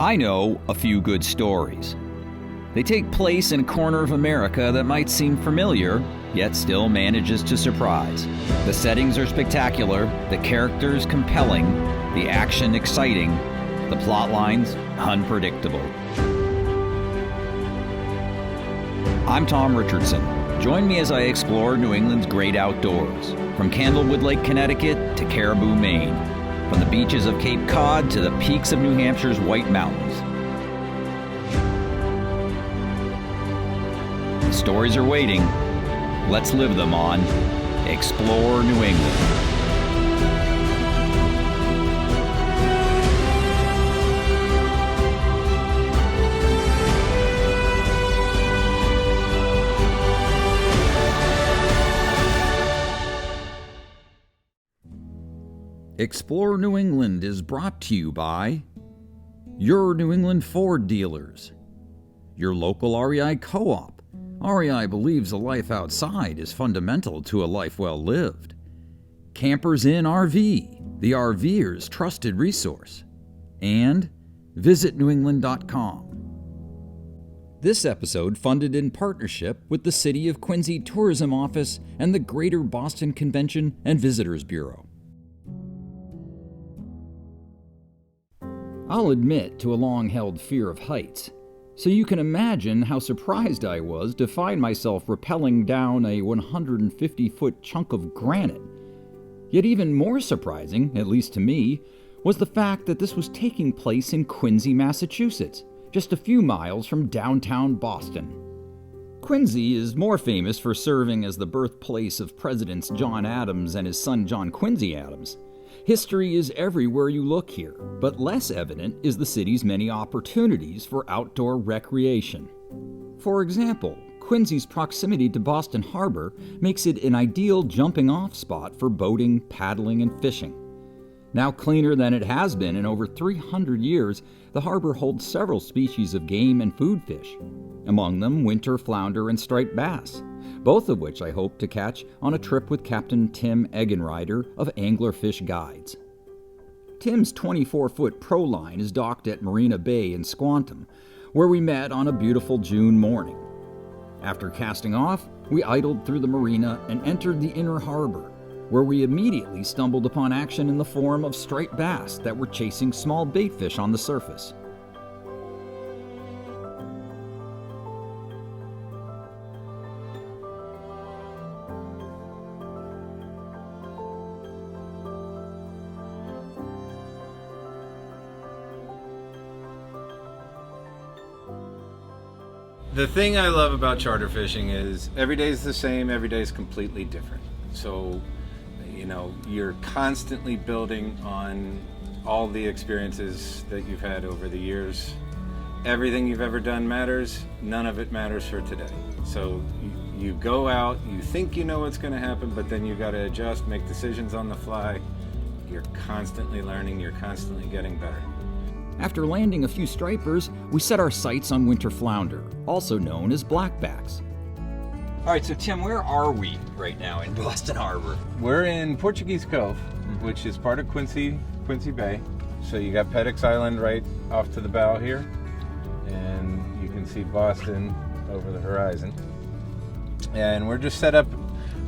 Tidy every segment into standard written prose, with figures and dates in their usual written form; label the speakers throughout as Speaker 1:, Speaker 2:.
Speaker 1: I know a few good stories. They take place in a corner of America that might seem familiar, yet still manages to surprise. The settings are spectacular, the characters compelling, the action exciting, the plot lines unpredictable. I'm Tom Richardson. Join me as I explore New England's great outdoors, from Candlewood Lake, Connecticut to Caribou, Maine, from the beaches of Cape Cod to the peaks of New Hampshire's White Mountains. The stories are waiting. Let's live them on Explore New England. Explore New England is brought to you by your New England Ford dealers, your local REI co-op. REI believes a life outside is fundamental to a life well lived. Campers Inn RV, the RVer's trusted resource. And visitnewengland.com. This episode funded in partnership with the City of Quincy Tourism Office and the Greater Boston Convention and Visitors Bureau. I'll admit to a long-held fear of heights, so you can imagine how surprised I was to find myself rappelling down a 150-foot chunk of granite. Yet even more surprising, at least to me, was the fact that this was taking place in Quincy, Massachusetts, just a few miles from downtown Boston. Quincy is more famous for serving as the birthplace of Presidents John Adams and his son John Quincy Adams. History is everywhere you look here, but less evident is the city's many opportunities for outdoor recreation. For example, Quincy's proximity to Boston Harbor makes it an ideal jumping-off spot for boating, paddling, and fishing. Now cleaner than it has been in over 300 years, the harbor holds several species of game and food fish, among them winter flounder and striped bass, both of which I hope to catch on a trip with Captain Tim Eggenrider of Anglerfish Guides. Tim's 24-foot pro line is docked at Marina Bay in Squantum, where we met on a beautiful June morning. After casting off, we idled through the marina and entered the inner harbor, where we immediately stumbled upon action in the form of striped bass that were chasing small baitfish on the surface.
Speaker 2: The thing I love about charter fishing is every day is the same, every day is completely different. So, you're constantly building on all the experiences that you've had over the years. Everything you've ever done matters, none of it matters for today. So you go out, you think you know what's going to happen, but then you got to adjust, make decisions on the fly. You're constantly learning, you're constantly getting better.
Speaker 1: After landing a few stripers, we set our sights on winter flounder, also known as blackbacks. All right, so Tim, where are we right now in Boston Harbor?
Speaker 2: We're in Portuguese Cove, which is part of Quincy Bay. So you got Peddocks Island right off to the bow here, and you can see Boston over the horizon. And we're just set up,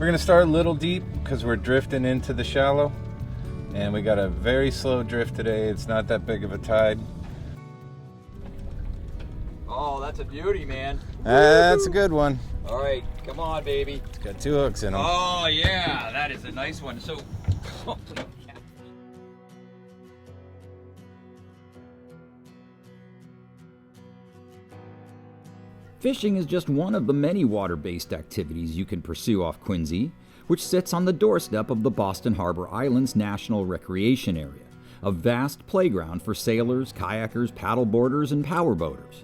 Speaker 2: we're gonna start a little deep because we're drifting into the shallow. And we got a very slow drift today. It's not that big of a tide.
Speaker 1: Oh, that's a beauty, man.
Speaker 2: That's a good one.
Speaker 1: All right, come on, baby.
Speaker 2: It's got 2 hooks in them.
Speaker 1: Oh, yeah, that is a nice one. So, fishing is just one of the many water-based activities you can pursue off Quincy, which sits on the doorstep of the Boston Harbor Islands National Recreation Area, a vast playground for sailors, kayakers, paddleboarders, and powerboaters.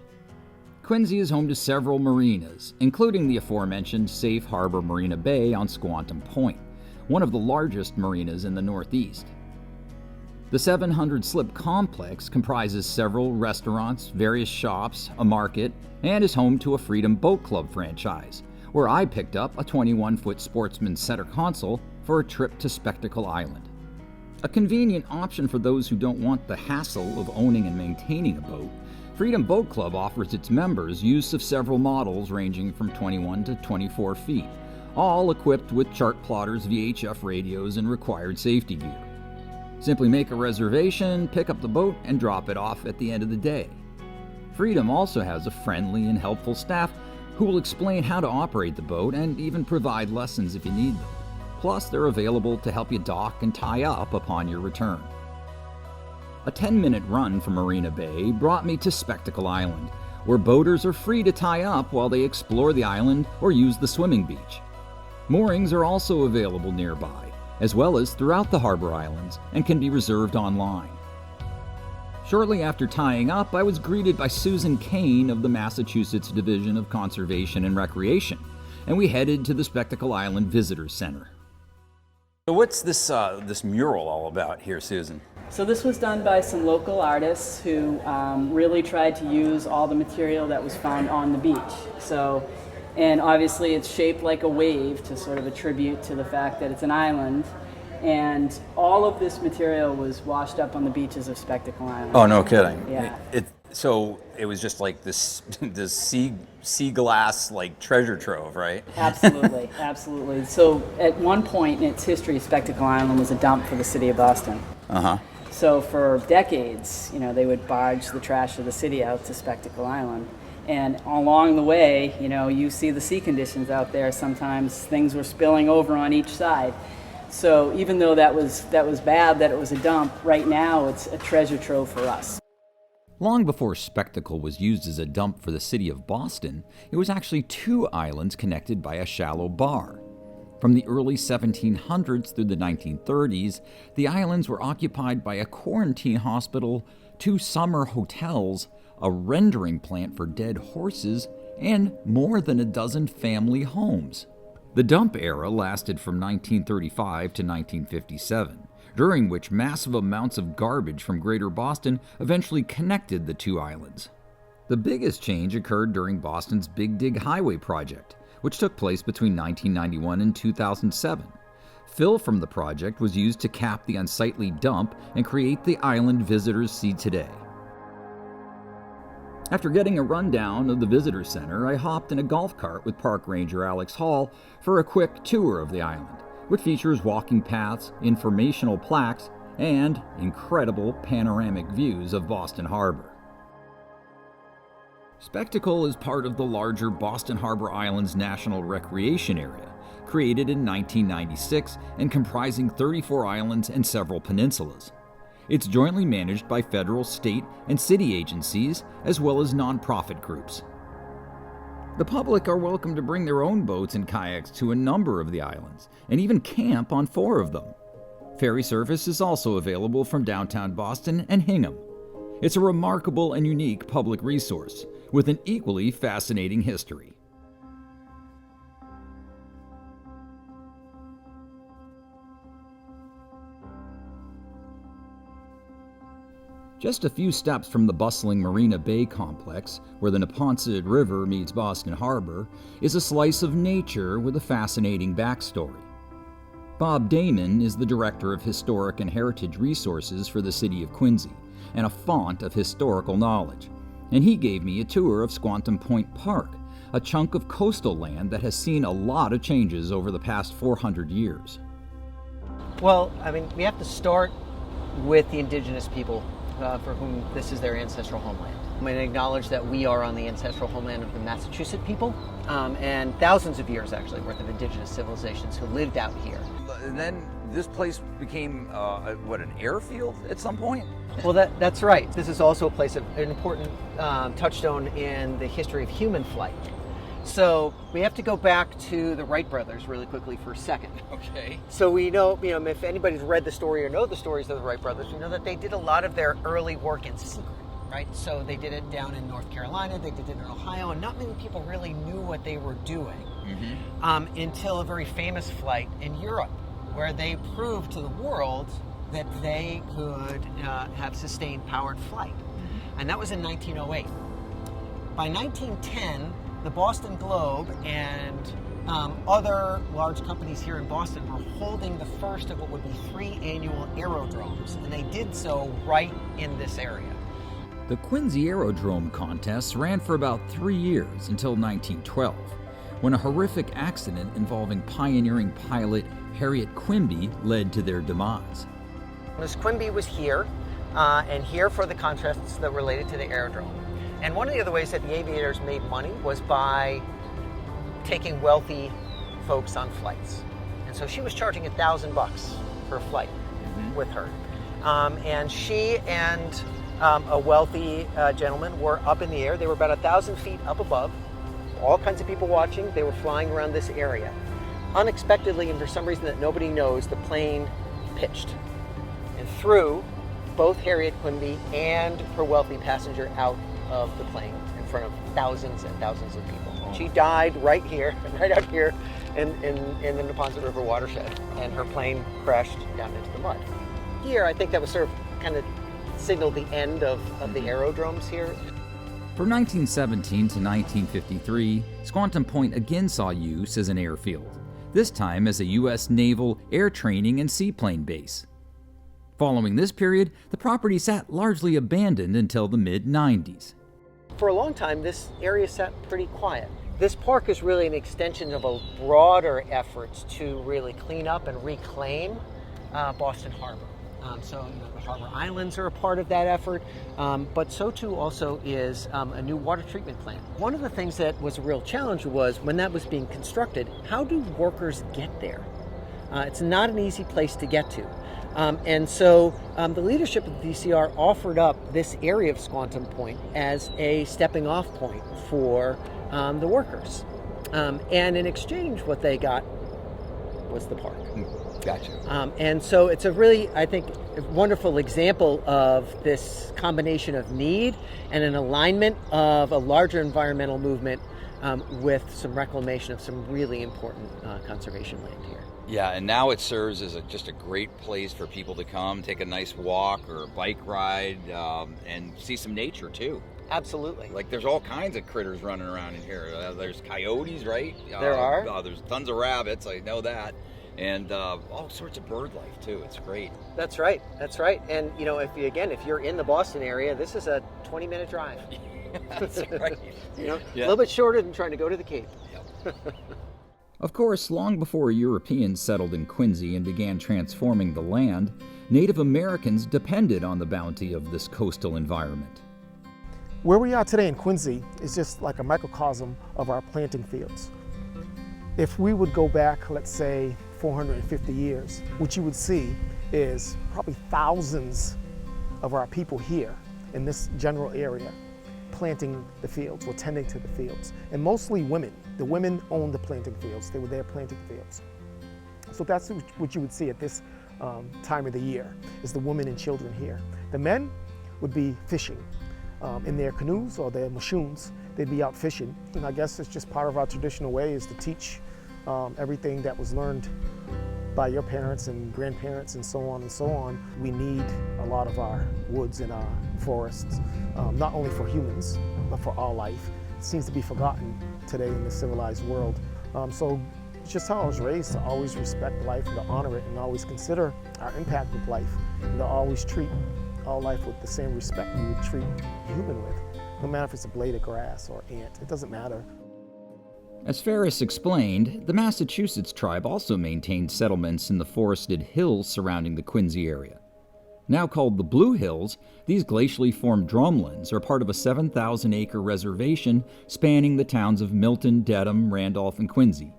Speaker 1: Quincy is home to several marinas, including the aforementioned Safe Harbor Marina Bay on Squantum Point, one of the largest marinas in the Northeast. The 700-slip complex comprises several restaurants, various shops, a market, and is home to a Freedom Boat Club franchise, where I picked up a 21-foot Sportsman center console for a trip to Spectacle Island. A convenient option for those who don't want the hassle of owning and maintaining a boat, Freedom Boat Club offers its members use of several models ranging from 21 to 24 feet, all equipped with chart plotters, VHF radios, and required safety gear. Simply make a reservation, pick up the boat, and drop it off at the end of the day. Freedom also has a friendly and helpful staff who will explain how to operate the boat and even provide lessons if you need them. Plus, they're available to help you dock and tie up upon your return. A 10-minute run from Marina Bay brought me to Spectacle Island, where boaters are free to tie up while they explore the island or use the swimming beach. Moorings are also available nearby, as well as throughout the harbor islands, and can be reserved online. Shortly after tying up, I was greeted by Susan KANE of the Massachusetts Division of Conservation and Recreation, and we headed to the Spectacle Island Visitors Center. So what's this mural all about here, Susan?
Speaker 3: So this was done by some local artists who really tried to use all the material that was found on the beach. And obviously it's shaped like a wave to sort of attribute to the fact that it's an island. And all of this material was washed up on the beaches of Spectacle Island.
Speaker 1: Oh, no kidding.
Speaker 3: Yeah.
Speaker 1: So it was just like this sea glass like treasure trove, right?
Speaker 3: Absolutely, absolutely. So at one point in its history, Spectacle Island was a dump for the city of Boston.
Speaker 1: Uh-huh.
Speaker 3: So for decades, they would barge the trash of the city out to Spectacle Island. And along the way, you see the sea conditions out there. Sometimes things were spilling over on each side. So even though that was bad, that it was a dump, right now it's a treasure trove for us.
Speaker 1: Long before Spectacle was used as a dump for the city of Boston, it was actually two islands connected by a shallow bar. From the early 1700s through the 1930s, the islands were occupied by a quarantine hospital, two summer hotels, a rendering plant for dead horses, and more than a dozen family homes. The dump era lasted from 1935 to 1957, during which massive amounts of garbage from Greater Boston eventually connected the two islands. The biggest change occurred during Boston's Big Dig Highway project, which took place between 1991 and 2007. Fill from the project was used to cap the unsightly dump and create the island visitors see today. After getting a rundown of the visitor center, I hopped in a golf cart with park ranger Alex Hall for a quick tour of the island, which features walking paths, informational plaques, and incredible panoramic views of Boston Harbor. Spectacle is part of the larger Boston Harbor Islands National Recreation Area, created in 1996 and comprising 34 islands and several peninsulas. It's jointly managed by federal, state, and city agencies, as well as nonprofit groups. The public are welcome to bring their own boats and kayaks to a number of the islands, and even camp on 4 of them. Ferry service is also available from downtown Boston and Hingham. It's a remarkable and unique public resource, with an equally fascinating history. Just a few steps from the bustling Marina Bay complex, where the Neponset River meets Boston Harbor, is a slice of nature with a fascinating backstory. Bob DAMON is the Director of Historic and Heritage Resources for the City of Quincy, and a font of historical knowledge, and he gave me a tour of Squantum Point Park, a chunk of coastal land that has seen a lot of changes over the past 400 years.
Speaker 4: Well, we have to start with the indigenous people for whom this is their ancestral homeland. I'm going to acknowledge that we are on the ancestral homeland of the Massachusetts people, and thousands of years actually worth of indigenous civilizations who lived out here.
Speaker 1: And then this place became, an airfield at some point?
Speaker 4: Well, that's right. This is also a place of an important touchstone in the history of human flight. So we have to go back to the Wright brothers really quickly for a second.
Speaker 1: Okay.
Speaker 4: So we know, if anybody's read the story or know the stories of the Wright brothers, we know that they did a lot of their early work in secret, right? So they did it down in North Carolina, they did it in Ohio, and not many people really knew what they were doing until a very famous flight in Europe, where they proved to the world that they could have sustained powered flight. And that was in 1908. By 1910, the Boston Globe and Other large companies here in Boston were holding the first of what would be 3 annual aerodromes, and they did so right in this area.
Speaker 1: The Quincy Aerodrome contests ran for about 3 years until 1912, when a horrific accident involving pioneering pilot Harriet Quimby led to their demise.
Speaker 4: Miss Quimby was here, and here for the contests that related to the aerodrome. And one of the other ways that the aviators made money was by taking wealthy folks on flights. And so she was charging $1,000 for a flight with her. And she and a wealthy gentleman were up in the air. They were about 1,000 feet up above. All kinds of people watching. They were flying around this area. Unexpectedly, and for some reason that nobody knows, the plane pitched and threw both Harriet Quimby and her wealthy passenger out of the plane in front of thousands and thousands of people. She died right here, right out here in the Neponset River watershed, and her plane crashed down into the mud. Here, I think that was sort of kind of signaled the end of the aerodromes here.
Speaker 1: From 1917 to 1953, Squantum Point again saw use as an airfield, this time as a U.S. Naval air training and seaplane base. Following this period, the property sat largely abandoned until the mid-90s.
Speaker 4: For a long time, this area sat pretty quiet. This park is really an extension of a broader effort to really clean up and reclaim Boston Harbor. So the Harbor Islands are a part of that effort, but so too also is a new water treatment plant. One of the things that was a real challenge was when that was being constructed, how do workers get there? It's not an easy place to get to. And so the leadership of the DCR offered up this area of Squantum Point as a stepping off point for the workers. And in exchange, what they got was the park.
Speaker 5: Gotcha.
Speaker 4: And so it's a really, I think, a wonderful example of this combination of need and an alignment of a larger environmental movement with some reclamation of some really important conservation land here.
Speaker 5: Yeah, and now it serves as just a great place for people to come, take a nice walk or a bike ride, and see some nature too.
Speaker 4: Absolutely.
Speaker 5: Like there's all kinds of critters running around in here. There's coyotes, right?
Speaker 4: There are.
Speaker 5: There's tons of rabbits, I know that. And all sorts of bird life too. It's great.
Speaker 4: That's right. That's right. And you know, if you're in the Boston area, this is a 20-minute drive.
Speaker 5: That's right.
Speaker 4: You know, a little bit shorter than trying to go to the Cape.
Speaker 5: Yep.
Speaker 1: Of course, long before Europeans settled in Quincy and began transforming the land, Native Americans depended on the bounty of this coastal environment.
Speaker 6: Where we are today in Quincy is just like a microcosm of our planting fields. If we would go back, let's say, 450 years, what you would see is probably thousands of our people here in this general area planting the fields or tending to the fields, and mostly women. The women owned the planting fields. They were there planting fields. So that's what you would see at this time of the year, is the women and children here. The men would be fishing in their canoes or their mashoons. They'd be out fishing. And I guess it's just part of our traditional way is to teach everything that was learned by your parents and grandparents and so on and so on. We need a lot of our woods and our forests, not only for humans, but for all life. It seems to be forgotten today in the civilized world. So it's just how I was raised, to always respect life and to honor it and always consider our impact with life and to always treat all life with the same respect we would treat a human with. No matter if it's a blade of grass or ant, it doesn't matter.
Speaker 1: As Ferris explained, the Massachusetts tribe also maintained settlements in the forested hills surrounding the Quincy area. Now called the Blue Hills, these glacially formed drumlins are part of a 7,000-acre reservation spanning the towns of Milton, Dedham, Randolph, and Quincy.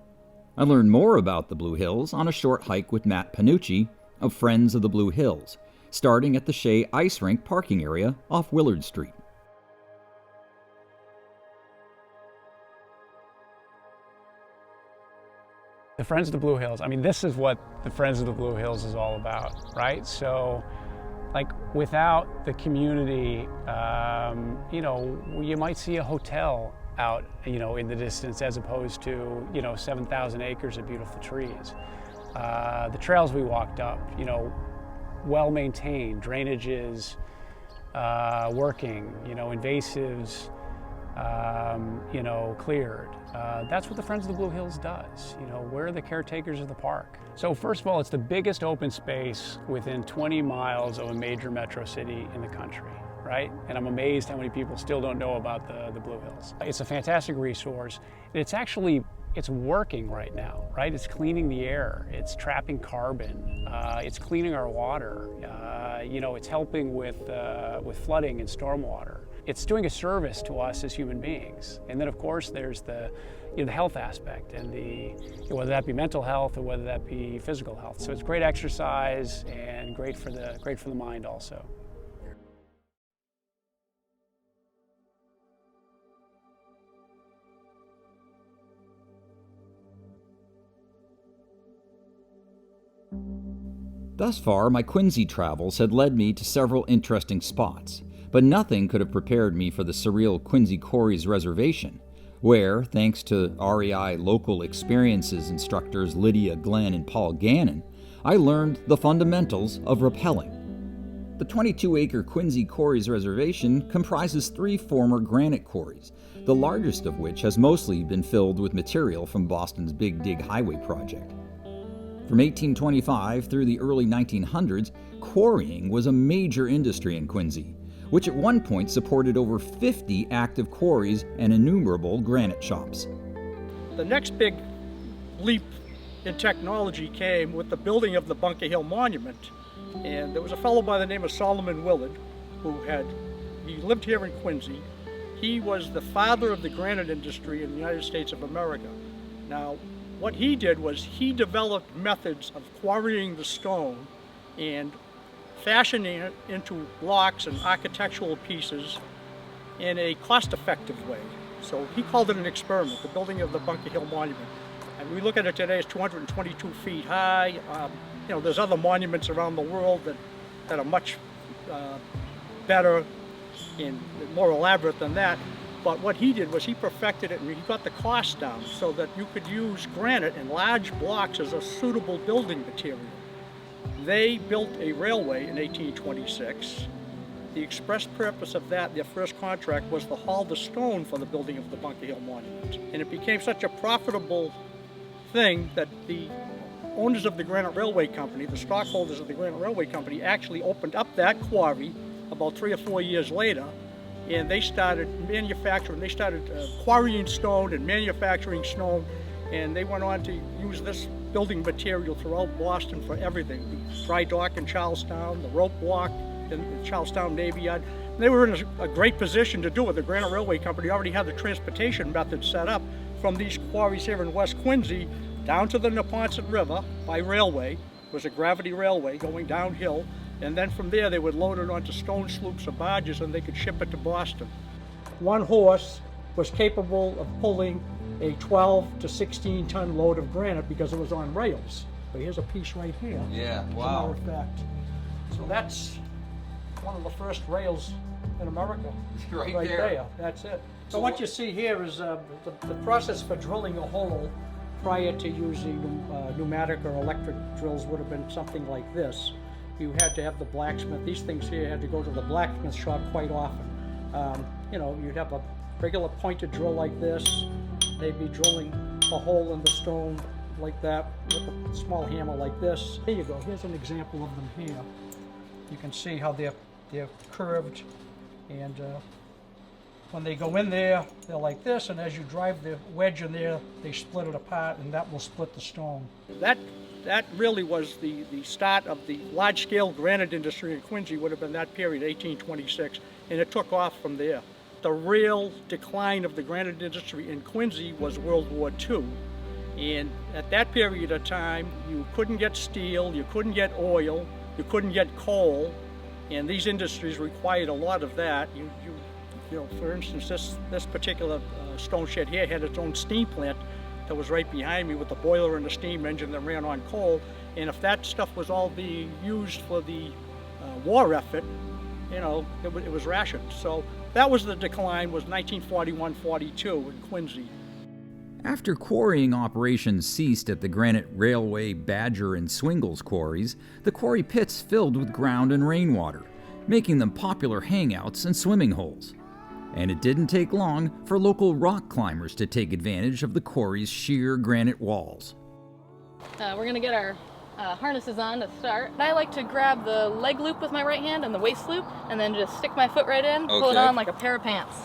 Speaker 1: I learned more about the Blue Hills on a short hike with Matt PANUCCI of Friends of the Blue Hills, starting at the Shea Ice Rink parking area off Willard Street.
Speaker 7: The Friends of the Blue Hills, I mean, this is what the Friends of the Blue Hills is all about, right? So, like, without the community, you know, you might see a hotel out, you know, in the distance as opposed to, you know, 7,000 acres of beautiful trees. The trails we walked up, you know, well-maintained, drainages working, you know, invasives cleared. That's what the Friends of the Blue Hills does. We're the caretakers of the park. So first of all, it's the biggest open space within 20 miles of a major metro city in the country, right? And I'm amazed how many people still don't know about the Blue Hills. It's a fantastic resource. It's working right now, right? It's cleaning the air, it's trapping carbon, it's cleaning our water, it's helping with flooding and stormwater. It's doing a service to us as human beings. And then of course there's the health aspect and whether that be mental health or whether that be physical health. So it's great exercise and great for the mind also.
Speaker 1: Thus far, my Quincy travels had led me to several interesting spots, but nothing could have prepared me for the surreal Quincy Quarries Reservation, where, thanks to REI local experiences instructors Lydia, Glenn, and Paul Gannon, I learned the fundamentals of rappelling. The 22-acre Quincy Quarries Reservation comprises 3 former granite quarries, the largest of which has mostly been filled with material from Boston's Big Dig Highway project. From 1825 through the early 1900s, quarrying was a major industry in Quincy, which at one point supported over 50 active quarries and innumerable granite shops.
Speaker 8: The next big leap in technology came with the building of the Bunker Hill Monument. And there was a fellow by the name of Solomon Willard he lived here in Quincy. He was the father of the granite industry in the United States of America. Now, what he did was he developed methods of quarrying the stone and fashioning it into blocks and architectural pieces in a cost-effective way. So he called it an experiment, the building of the Bunker Hill Monument. And we look at it today as 222 feet high. There's other monuments around the world that are much better and more elaborate than that. But what he did was he perfected it and he got the cost down so that you could use granite in large blocks as a suitable building material. They built a railway in 1826. The express purpose of that, their first contract, was to haul the stone for the building of the Bunker Hill Monument. And it became such a profitable thing that the owners of the Granite Railway Company, the stockholders of the Granite Railway Company, actually opened up that quarry about 3 or 4 years later. And they started quarrying stone and manufacturing stone, and they went on to use this building material throughout Boston for everything. The dry dock in Charlestown, the rope walk in the Charlestown Navy Yard. They were in a great position to do it. The Granite Railway Company already had the transportation method set up from these quarries here in West Quincy down to the Neponset River by railway. It was a gravity railway going downhill. And then from there, they would load it onto stone sloops or barges and they could ship it to Boston. One horse was capable of pulling a 12 to 16 ton load of granite because it was on rails. But here's a piece right here.
Speaker 5: Yeah,
Speaker 8: As
Speaker 5: wow.
Speaker 8: a matter of fact. So that's one of the first rails in America.
Speaker 5: Right there.
Speaker 8: That's it. So what you see here is the process for drilling a hole prior to using pneumatic or electric drills would have been something like this. You had to have the blacksmith. These things here had to go to the blacksmith shop quite often. You'd have a regular pointed drill like this. They'd be drilling a hole in the stone like that with a small hammer like this. Here you go. Here's an example of them here. You can see how they're curved, and when they go in there, they're like this, and as you drive the wedge in there, they split it apart, and that will split the stone. That really was the start of the large-scale granite industry in Quincy. Would have been that period, 1826, and it took off from there. The real decline of the granite industry in Quincy was World War II. And at that period of time, you couldn't get steel, you couldn't get oil, you couldn't get coal, and these industries required a lot of that. For instance, this particular stone shed here had its own steam plant that was right behind me with the boiler and the steam engine that ran on coal. And if that stuff was all being used for the war effort, it was rationed. So that was the decline, was 1941-42 in Quincy.
Speaker 1: After quarrying operations ceased at the Granite Railway, Badger, and Swingles quarries, the quarry pits filled with ground and rainwater, making them popular hangouts and swimming holes. And it didn't take long for local rock climbers to take advantage of the quarry's sheer granite walls.
Speaker 9: We're gonna get our harnesses on to start. I like to grab the leg loop with my right hand and the waist loop, and then just stick my foot right in, pull it on like a pair of pants.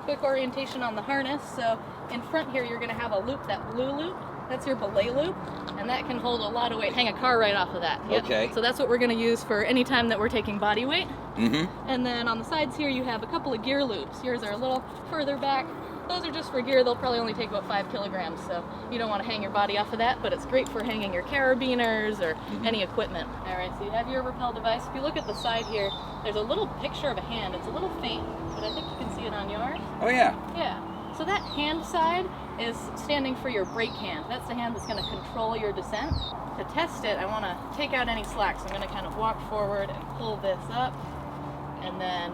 Speaker 9: Quick orientation on the harness. So in front here, you're gonna have a loop, that blue loop. That's your belay loop, and that can hold a lot of weight. Hang a car right off of that. Yep.
Speaker 5: Okay.
Speaker 9: So that's what we're gonna use for any time that we're taking body weight.
Speaker 5: Mm-hmm.
Speaker 9: And then on the sides here, you have a couple of gear loops. Yours are a little further back. Those are just for gear. They'll probably only take about 5 kilograms, so you don't want to hang your body off of that, but it's great for hanging your carabiners or any equipment. All right, so you have your rappel device. If you look at the side here, there's a little picture of a hand. It's a little faint, but I think you can see it on yours.
Speaker 5: Oh yeah.
Speaker 9: Yeah. So that hand side is standing for your brake hand. That's the hand that's going to control your descent. To test it, I want to take out any slack, so I'm going to kind of walk forward and pull this up, and then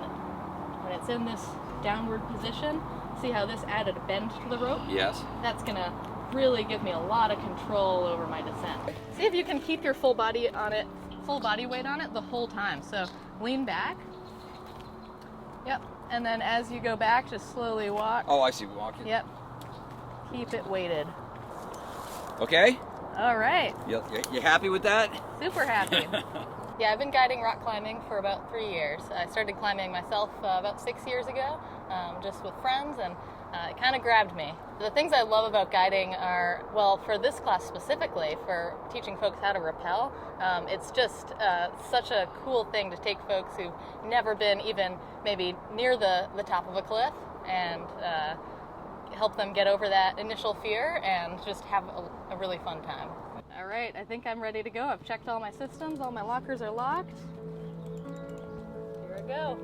Speaker 9: when it's in this downward position, see how this added a bend to the rope?
Speaker 5: Yes.
Speaker 9: That's gonna really give me a lot of control over my descent. See if you can keep your full body weight on it the whole time. So lean back. Yep. And then as you go back, just slowly walk.
Speaker 5: Oh, I see. Walking.
Speaker 9: Yep. Keep it weighted.
Speaker 5: Okay.
Speaker 9: All right.
Speaker 5: You happy with that?
Speaker 9: Super happy. Yeah, I've been guiding rock climbing for about 3 years. I started climbing myself about 6 years ago, just with friends, and it kind of grabbed me. The things I love about guiding are, well, for this class specifically, for teaching folks how to rappel, it's just such a cool thing to take folks who've never been even maybe near the top of a cliff and help them get over that initial fear and just have a really fun time. All right, I think I'm ready to go. I've checked all my systems, all my lockers are locked. Here I go.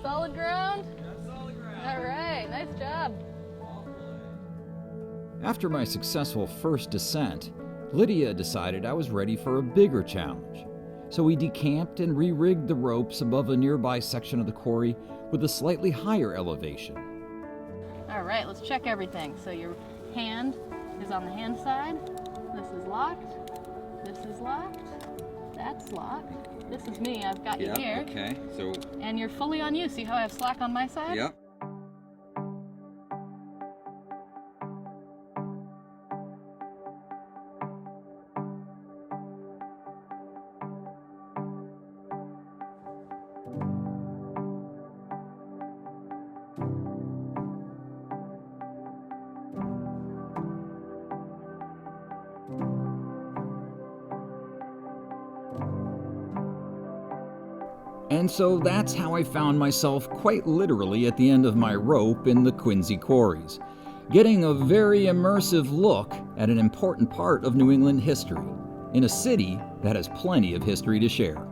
Speaker 9: Solid ground? Yeah, solid ground. All right, nice job.
Speaker 1: After my successful first descent, Lydia decided I was ready for a bigger challenge. So we decamped and re-rigged the ropes above a nearby section of the quarry with a slightly higher elevation.
Speaker 9: All right, let's check everything. So your hand is on the hand side. This is locked. This is locked. That's locked. This is me. I've got you here.
Speaker 5: Okay. So.
Speaker 9: And you're fully on you. See how I have slack on my side?
Speaker 5: Yep.
Speaker 1: And so that's how I found myself quite literally at the end of my rope in the Quincy Quarries, getting a very immersive look at an important part of New England history, in a city that has plenty of history to share.